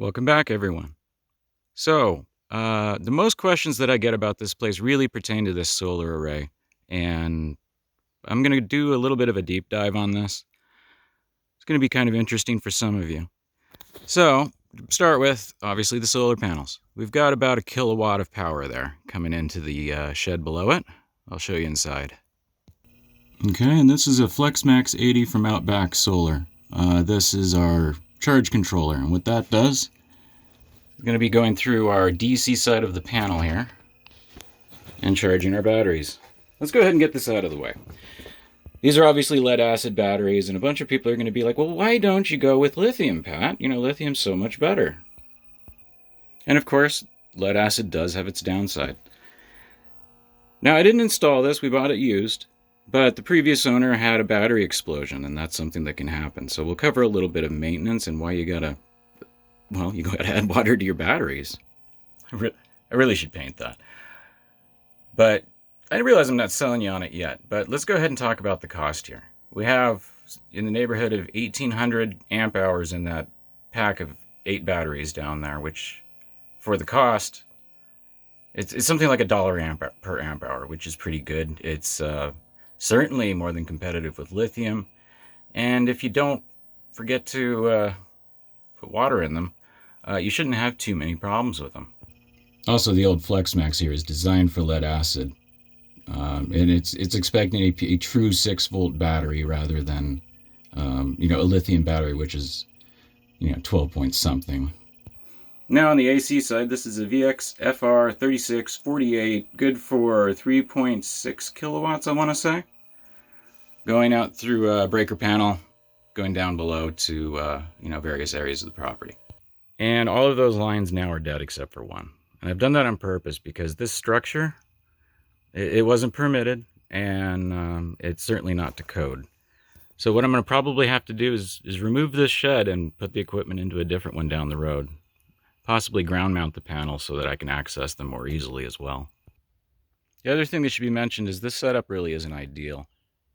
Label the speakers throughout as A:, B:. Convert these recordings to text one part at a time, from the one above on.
A: Welcome back, everyone. So, the most questions that I get about this place really pertain to this solar array, and I'm going to do a little bit of a deep dive on this. It's going to be kind of interesting for some of you. So, to start with, obviously, the solar panels. We've got about 1 kilowatt of power there coming into the shed below it. I'll show you inside. Okay, and this is a FlexMax 80 from Outback Solar. This is our charge controller, and what that does, we're going to be going through our DC side of the panel here and charging our batteries. Let's go ahead and get this out of the way. These are obviously lead acid batteries, and a bunch of people are going to be like, well, why don't you go with lithium, Pat? You know, lithium's so much better. And of course, lead acid does have its downside. Now, I didn't install this, we bought it used, but the previous owner had a battery explosion, and that's something that can happen. So we'll cover a little bit of maintenance and why you gotta add water to your batteries. I really should paint that. But I realize I'm not selling you on it yet, but let's go ahead and talk about the cost here. We have in the neighborhood of 1,800 amp hours in that pack of 8 batteries down there, which for the cost, it's something like $1 per amp hour, which is pretty good. It's certainly more than competitive with lithium. And if you don't forget to put water in them, you shouldn't have too many problems with them. Also, the old FlexMax here is designed for lead acid. And it's expecting a true 6-volt battery rather than, a lithium battery, which is, 12 point something. Now on the AC side, this is a VX FR 3648, good for 3.6 kilowatts, I want to say. Going out through a breaker panel, going down below to, various areas of the property. And all of those lines now are dead except for one. And I've done that on purpose because this structure, it wasn't permitted, and it's certainly not to code. So what I'm going to probably have to do is remove this shed and put the equipment into a different one down the road. Possibly ground mount the panels so that I can access them more easily as well. The other thing that should be mentioned is this setup really isn't ideal.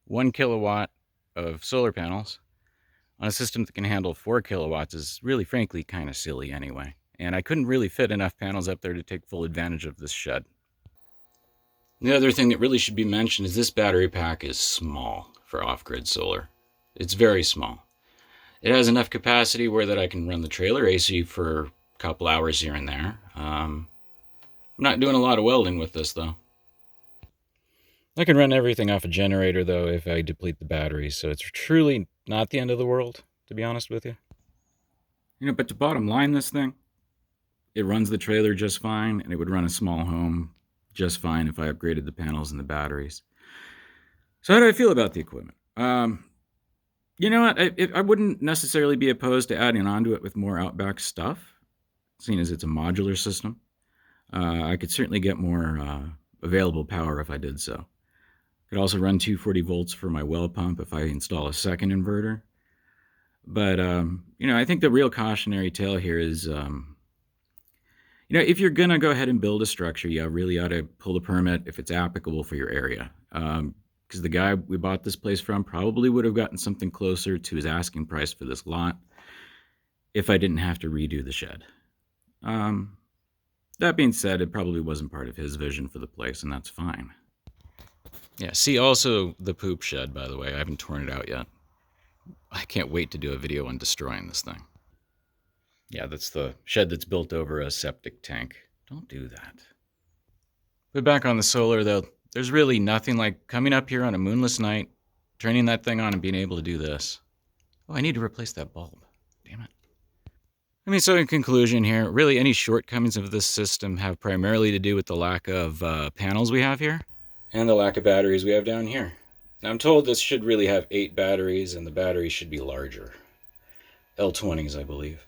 A: 1 kilowatt of solar panels on a system that can handle 4 kilowatts is really, frankly, kind of silly anyway. And I couldn't really fit enough panels up there to take full advantage of this shed. The other thing that really should be mentioned is this battery pack is small for off-grid solar. It's very small. It has enough capacity where that I can run the trailer AC for a couple hours here and there. I'm not doing a lot of welding with this, though. I can run everything off a generator, though, if I deplete the batteries, so it's truly not the end of the world, to be honest with you. But to bottom line this thing, it runs the trailer just fine, and it would run a small home just fine if I upgraded the panels and the batteries. So how do I feel about the equipment? You know what? I wouldn't necessarily be opposed to adding onto it with more Outback stuff, seeing as it's a modular system. I could certainly get more available power if I did so. Could also run 240 volts for my well pump if I install a second inverter. But, I think the real cautionary tale here is, if you're going to go ahead and build a structure, you really ought to pull the permit if it's applicable for your area. Because the guy we bought this place from probably would have gotten something closer to his asking price for this lot if I didn't have to redo the shed. That being said, it probably wasn't part of his vision for the place, and that's fine. Yeah, see also the poop shed, by the way. I haven't torn it out yet. I can't wait to do a video on destroying this thing. Yeah, that's the shed that's built over a septic tank. Don't do that. But back on the solar, though, there's really nothing like coming up here on a moonless night, turning that thing on and being able to do this. Oh, I need to replace that bulb. Damn it. So in conclusion here, really any shortcomings of this system have primarily to do with the lack of panels we have here and the lack of batteries we have down here. Now, I'm told this should really have 8 batteries, and the batteries should be larger. L20s, I believe.